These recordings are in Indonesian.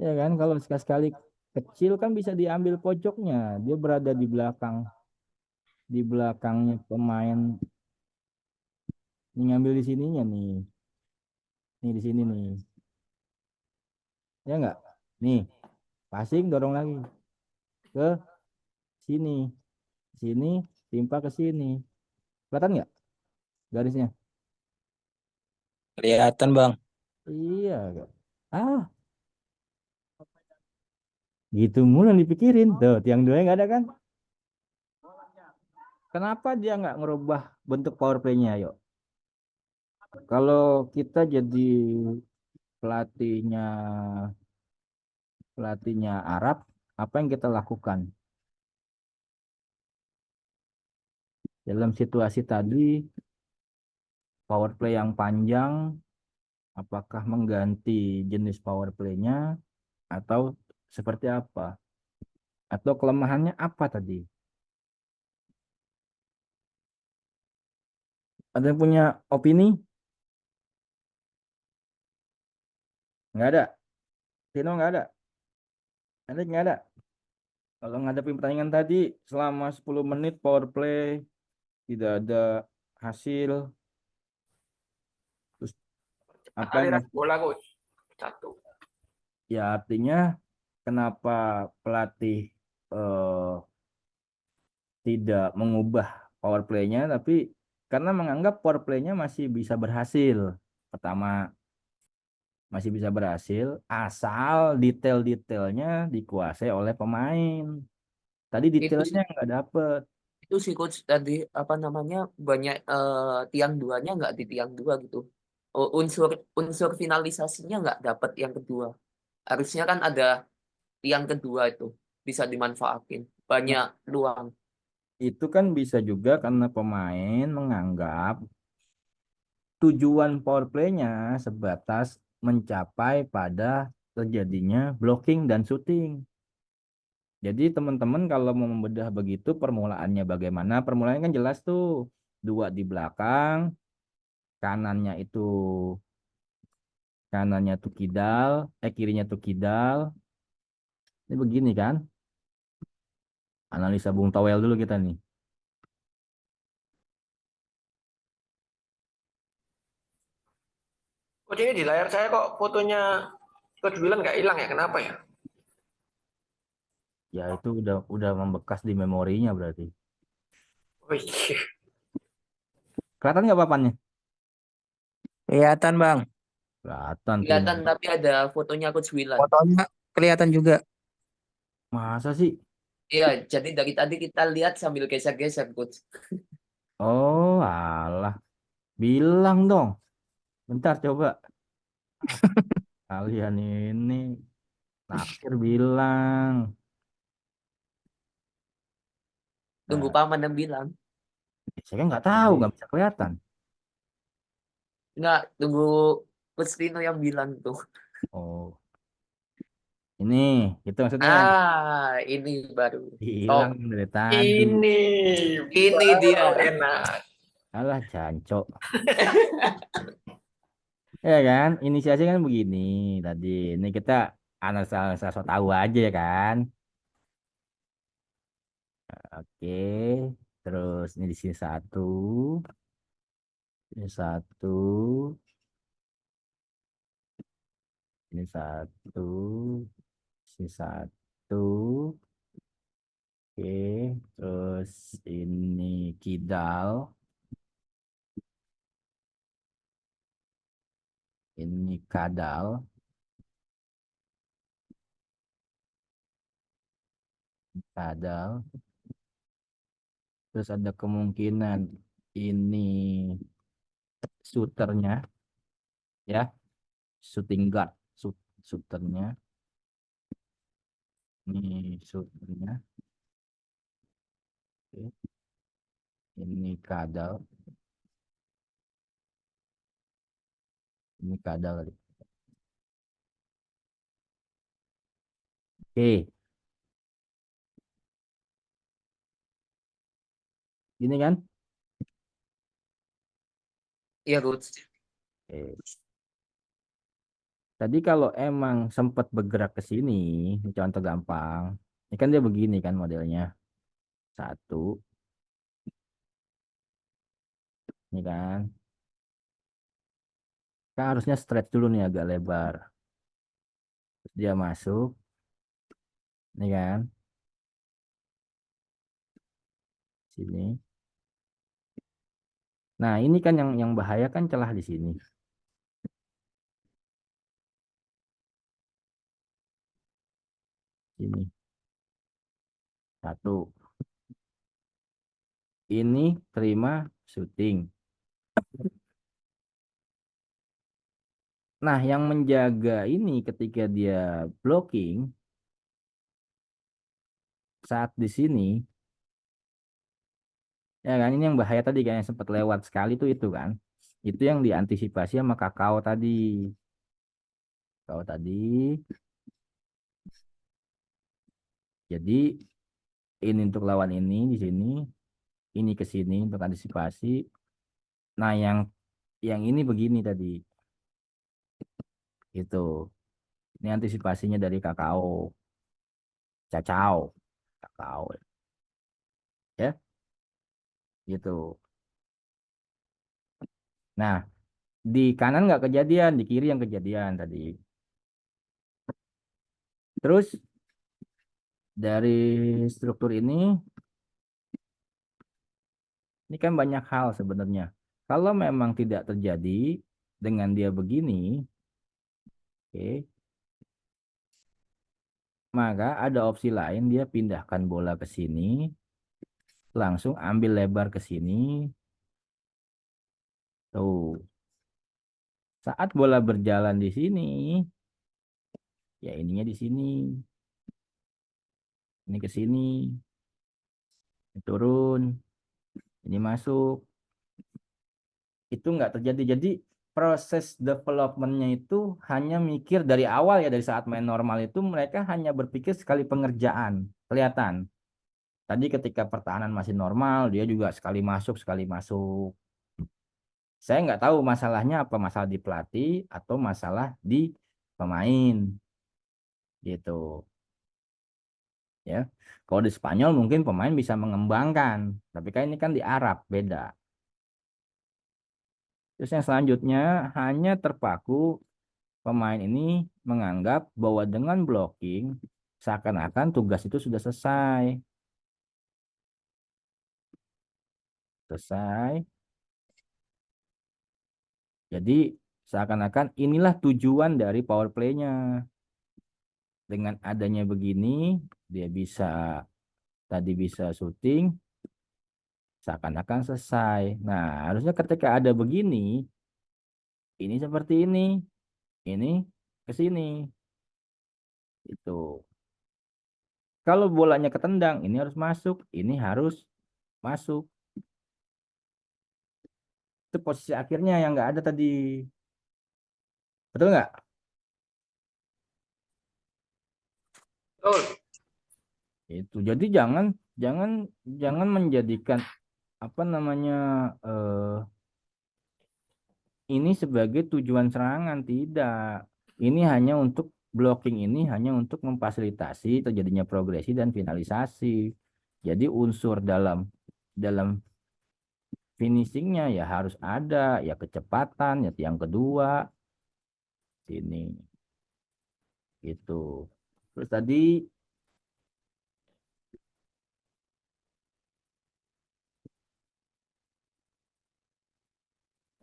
Ya kan, kalau sekali-sekali kecil kan bisa diambil pojoknya. Dia berada di belakangnya pemain. Ini ngambil di sininya nih. Nih di sini nih. Ya enggak? Nih, passing dorong lagi ke sini. Sini, timpa ke sini. Kelihatan nggak garisnya? Kelihatan bang. Iya, enggak. Ah, gitu mulu yang dipikirin. Tuh, tiang dua nggak ada kan? Kenapa dia nggak ngerubah bentuk power play-nya, yuk? Kalau kita jadi pelatihnya pelatihnya Arab, apa yang kita lakukan dalam situasi tadi? Power play yang panjang, apakah mengganti jenis power play-nya atau seperti apa? Atau kelemahannya apa tadi? Ada yang punya opini? Nggak ada. Tino nggak ada. Erik nggak ada. Kalau ngadepin pertandingan tadi selama 10 menit power play tidak ada hasil. Terus apa yang Aliran bola coach. Satu. ya artinya kenapa pelatih eh, tidak mengubah power play-nya tapi karena menganggap power play-nya masih bisa berhasil. Pertama, masih bisa berhasil asal detail-detailnya dikuasai oleh pemain. Tadi Itu detailnya sih nggak dapet. itu sih coach tadi apa namanya banyak tiang duanya nggak di tiang dua gitu. Oh, unsur unsur finalisasinya nggak dapat yang kedua. Harusnya kan ada tiang kedua itu bisa dimanfaatin. Nah, Banyak luang. itu kan bisa juga karena pemain menganggap tujuan power play-nya sebatas mencapai pada terjadinya blocking dan shooting. Jadi teman-teman kalau mau membedah begitu permulaannya bagaimana? Permulaannya kan jelas tuh. Dua di belakang, kanannya itu kanannya tuh kidal, kirinya tuh kidal. Ini begini kan? Analisa Bung Towel dulu kita nih. Coach ini di layar saya kok fotonya Coach Wilan nggak hilang ya? Kenapa ya? Ya itu udah membekas di memorinya berarti. Oh iya. Kelihatan nggak papannya? Kelihatan bang. Kelihatan Tino. Kelihatan tapi ada fotonya Coach Wilan. Fotonya kelihatan juga. Masa sih? Iya, jadi dari tadi kita lihat sambil geser-geser Coach. Oh, alah. Bilang dong. Bentar coba. Kalian ini naksir bilang. Tunggu Nah, paman yang bilang. saya kan nggak tahu, nggak bisa kelihatan. Enggak, tunggu Coach Tino yang bilang tuh. Oh, ini itu maksudnya Ini baru. Oh, hilang dari tadi. Ini ini baru dia. enak. Alah, jancok. Ya kan, inisiasi kan begini tadi. Ini kita analisa so tahu aja ya kan. Oke, terus ini di sini satu, ini satu, ini satu, ini satu. Oke, terus ini kidal, ini kadal, kadal. Terus ada kemungkinan ini shooternya, ya, shooting guard, shooternya, ini shooternya. Oke, ini kadal, ini kadal. Oke, gini kan? Iya, Coach. Oke. Tadi kalau emang sempat bergerak ke sini, ini contoh gampang. Ini kan dia begini kan modelnya. Satu, ini kan. Kan harusnya stretch dulu nih agak lebar. Terus dia masuk, ini kan. Sini. Nah, ini kan yang bahaya kan celah di sini. Sini. Satu. Ini terima syuting. Nah, yang menjaga ini ketika dia blocking saat di sini, ya kan ini yang bahaya tadi kan yang sempat lewat sekali tuh itu kan. Itu yang diantisipasi sama kakao tadi. Kakao tadi. Jadi ini untuk lawan ini di sini, ini ke sini untuk antisipasi. Nah, yang ini begini tadi. Itu. Ini antisipasinya dari kakao, cacao, kakao ya, gitu. Nah, di kanan nggak kejadian, di kiri yang kejadian tadi. Terus dari struktur ini kan banyak hal sebenarnya. Kalau memang tidak terjadi dengan dia begini, oke, maka ada opsi lain dia pindahkan bola ke sini, langsung ambil lebar ke sini. Tuh, saat bola berjalan di sini, ya ininya di sini, ini ke sini, ini turun, ini masuk. Itu nggak terjadi. Jadi proses developmentnya itu hanya mikir dari awal ya dari saat main normal itu mereka hanya berpikir sekali pengerjaan. Kelihatan. Tadi ketika pertahanan masih normal dia juga sekali masuk sekali masuk. Saya nggak tahu masalahnya apa masalah di pelatih atau masalah di pemain gitu ya. Kalau di Spanyol mungkin pemain bisa mengembangkan, tapi kan ini kan di Arab beda. Terus yang selanjutnya hanya terpaku pemain ini menganggap bahwa dengan blocking seakan-akan tugas itu sudah selesai. Selesai. Jadi seakan-akan inilah tujuan dari power play-nya. Dengan adanya begini, dia bisa syuting seakan-akan selesai. Nah, harusnya ketika ada begini, ini seperti ini ke sini. Itu. Kalau bolanya ketendang, ini harus masuk, ini harus masuk. Itu posisi akhirnya yang nggak ada tadi. Betul nggak? Betul. Itu. Jadi jangan jangan jangan menjadikan apa namanya ini sebagai tujuan serangan tidak. Ini hanya untuk blocking ini hanya untuk memfasilitasi terjadinya progresi dan finalisasi. Jadi unsur dalam finishingnya ya harus ada ya kecepatan ya yang kedua sini itu. Terus tadi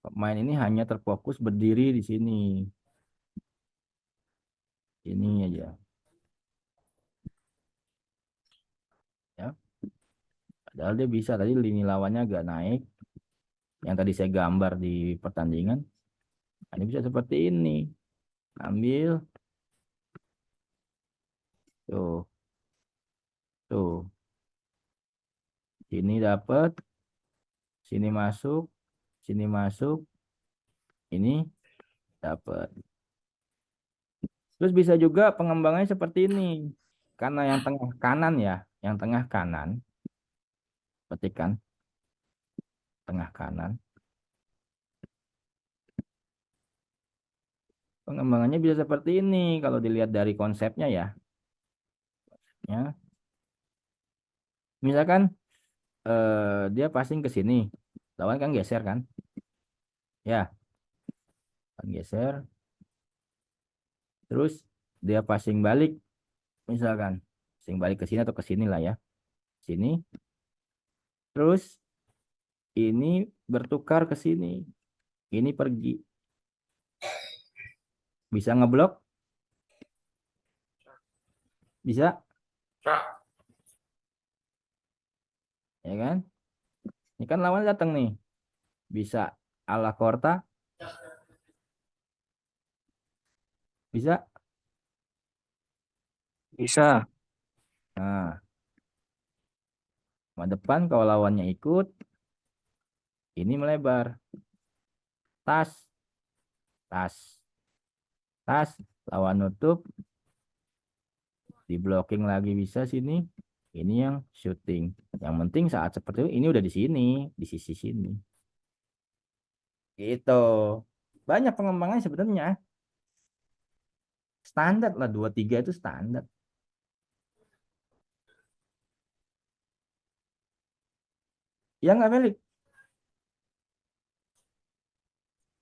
pemain ini hanya terfokus berdiri di sini. Ini aja ya. Padahal dia bisa tadi lini lawannya agak naik. Yang tadi saya gambar di pertandingan. Ini bisa seperti ini. Ambil tuh, tuh. Sini dapat, sini masuk, ini dapat. Terus bisa juga pengembangannya seperti ini. Karena yang tengah kanan ya, yang tengah kanan, petikan tengah kanan. Pengembangannya bisa seperti ini kalau dilihat dari konsepnya ya. Ya, misalkan dia passing ke sini, lawan kan geser kan? Ya, kan geser. Terus dia passing balik, misalkan passing balik ke sini atau ke sini lah ya, sini. Terus ini bertukar ke sini, ini pergi, bisa ngeblok, bisa, Kak, ya kan? Ini kan lawan datang nih, bisa ala Korta, bisa. Bisa. Nah, sama depan kalau lawannya ikut, ini melebar, tas, tas, tas, lawan nutup, di blocking lagi bisa sini. Ini yang shooting. Yang penting saat seperti ini udah di sini, di sisi sini. Gitu. Banyak pengembangan sebenarnya. Standar lah 2-3 itu standar. Ya nggak Felix?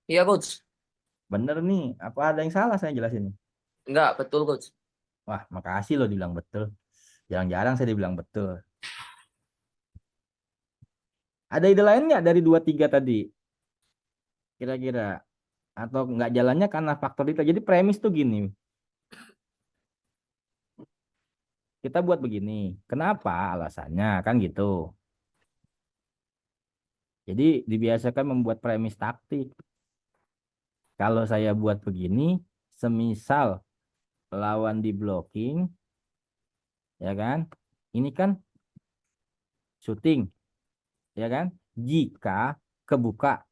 Iya, Coach. Bener nih. Apa ada yang salah saya jelasin? Enggak, betul, Coach. Wah, makasih loh dibilang betul. Jarang-jarang saya dibilang betul. Ada ide lain nggak dari 2-3 tadi? Kira-kira. Atau nggak jalannya karena faktor itu. Jadi premis tuh gini. Kita buat begini. Kenapa alasannya? Kan gitu. Jadi dibiasakan membuat premis taktik. Kalau saya buat begini, semisal lawan di blocking, ya kan? Ini kan shooting, ya kan? Jika kebuka,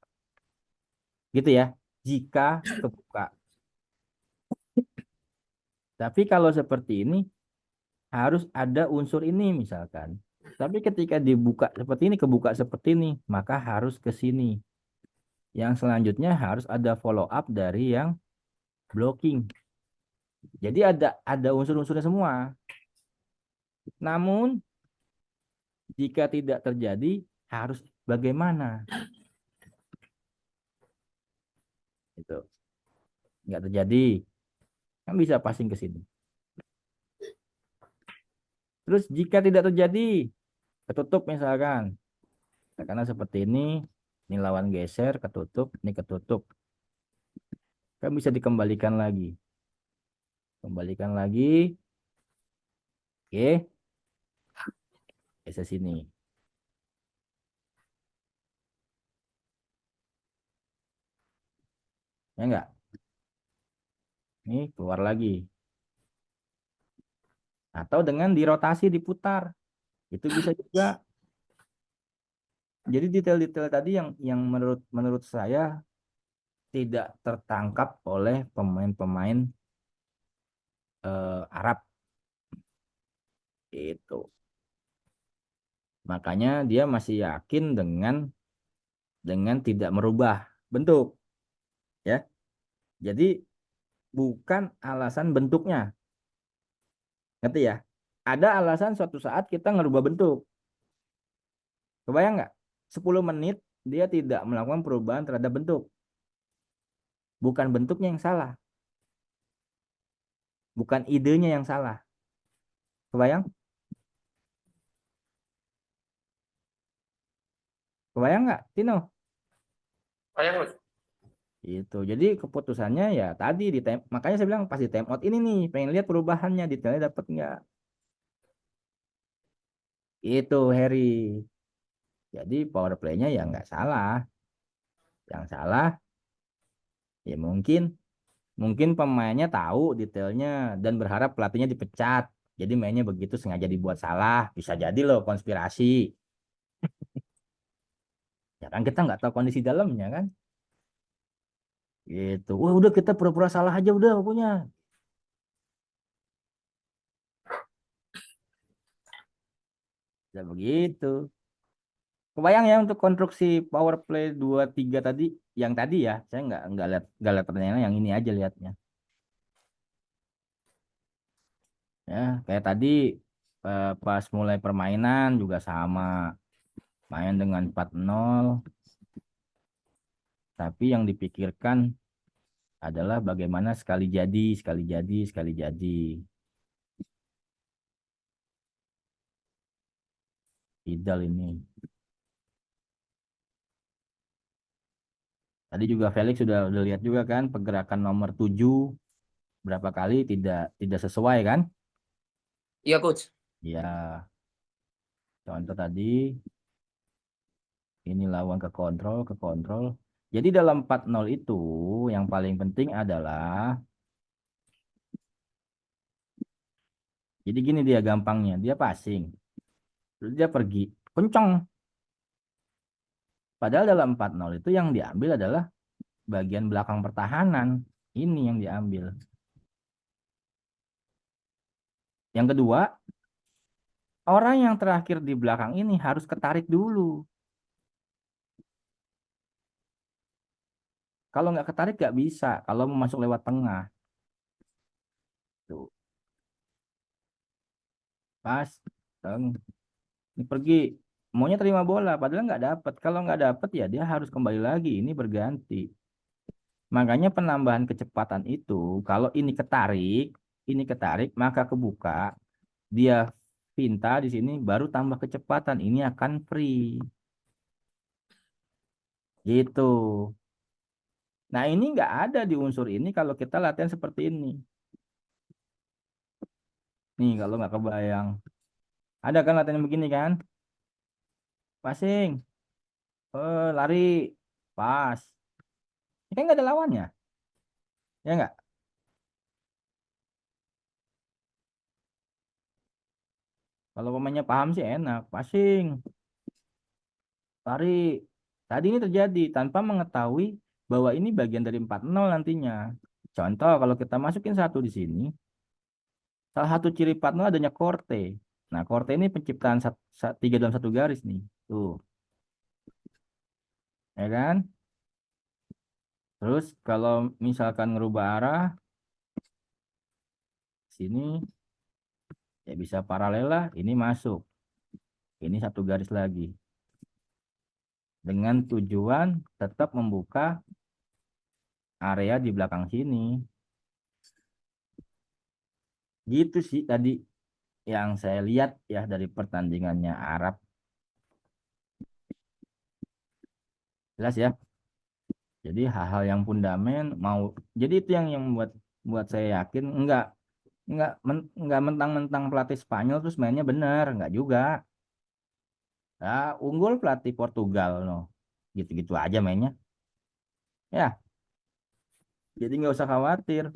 gitu ya. Jika kebuka. Tapi kalau seperti ini harus ada unsur ini misalkan. Tapi ketika dibuka seperti ini, kebuka seperti ini, maka harus ke sini. Yang selanjutnya harus ada follow up dari yang blocking. Jadi ada unsur-unsurnya semua. Namun jika tidak terjadi harus bagaimana? Itu nggak terjadi, kan bisa passing ke sini. Terus jika tidak terjadi, ketutup misalkan, karena seperti ini lawan geser, ketutup, ini ketutup, kan bisa dikembalikan lagi, kembalikan lagi, oke, geser sini, ya enggak? Ini keluar lagi, atau dengan dirotasi diputar, itu bisa juga. Jadi detail-detail tadi yang menurut saya tidak tertangkap oleh pemain-pemain Arab itu. Makanya dia masih yakin dengan tidak merubah bentuk, ya. Jadi bukan alasan bentuknya, ngerti ya? Ada alasan suatu saat kita ngerubah bentuk. Kebayang nggak? 10 menit dia tidak melakukan perubahan terhadap bentuk. Bukan bentuknya yang salah, bukan idenya yang salah. Kebayang? Kebayang nggak, Tino? Bayang, Coach. Itu. Jadi keputusannya ya tadi makanya saya bilang pas di time out ini nih pengen lihat perubahannya, detailnya dapat nggak? Itu Harry. Jadi power play-nya ya nggak salah. Yang salah ya mungkin pemainnya tahu detailnya dan berharap pelatihnya dipecat. Jadi mainnya begitu sengaja dibuat salah. Bisa jadi loh konspirasi. Ya kan kita nggak tahu kondisi dalamnya kan. Gitu. Wah udah kita pura-pura salah aja udah pokoknya. Ya begitu. Kebayang ya untuk konstruksi power play 2-3 tadi, yang tadi ya, saya nggak lihat pertanyaan yang ini aja lihatnya. Ya, kayak tadi pas mulai permainan juga sama, main dengan 4-0, tapi yang dipikirkan adalah bagaimana sekali jadi, sekali jadi, sekali jadi. Idal ini. Tadi juga Felix sudah lihat juga kan pergerakan nomor 7 berapa kali tidak sesuai kan? Iya, Coach. Ya, contoh tadi ini lawan ke kontrol. Jadi dalam 4-0 itu yang paling penting adalah, jadi gini dia gampangnya, dia passing, terus dia pergi, kenceng. Padahal dalam 4-0 itu yang diambil adalah bagian belakang pertahanan. Ini yang diambil. Yang kedua, orang yang terakhir di belakang ini harus ketarik dulu. Kalau nggak ketarik nggak bisa. Kalau mau masuk lewat tengah. Tuh, pas. Teng. Ini pergi. Maunya terima bola. Padahal nggak dapat. Kalau nggak dapat ya dia harus kembali lagi. Ini berganti. Makanya penambahan kecepatan itu, kalau ini ketarik, maka kebuka. Dia pinta di sini, baru tambah kecepatan. Ini akan free. Gitu. Nah, ini nggak ada di unsur ini kalau kita latihan seperti ini. Nih, kalau nggak kebayang. Ada kan latihan begini kan? Passing, lari, pas. Ini kan nggak ada lawannya. Ya nggak? Kalau pemainnya paham sih enak. Passing, lari. Tadi ini terjadi tanpa mengetahui bahwa ini bagian dari 4-0 nantinya. Contoh, kalau kita masukin satu di sini, salah satu ciri 4-0 adanya korte. Nah, korte ini penciptaan tiga dalam satu garis nih. Tuh, ya kan? Terus kalau misalkan ngerubah arah, sini ya bisa paralel lah, ini masuk. Ini satu garis lagi. Dengan tujuan tetap membuka area di belakang sini. Gitu sih tadi yang saya lihat ya dari pertandingannya Arab. Jelas ya. Jadi hal-hal yang fundamen mau, jadi itu yang membuat buat saya yakin enggak mentang-mentang pelatih Spanyol terus mainnya benar, enggak juga. Ya, unggul pelatih Portugal no. Gitu-gitu aja mainnya. Ya, jadi nggak usah khawatir.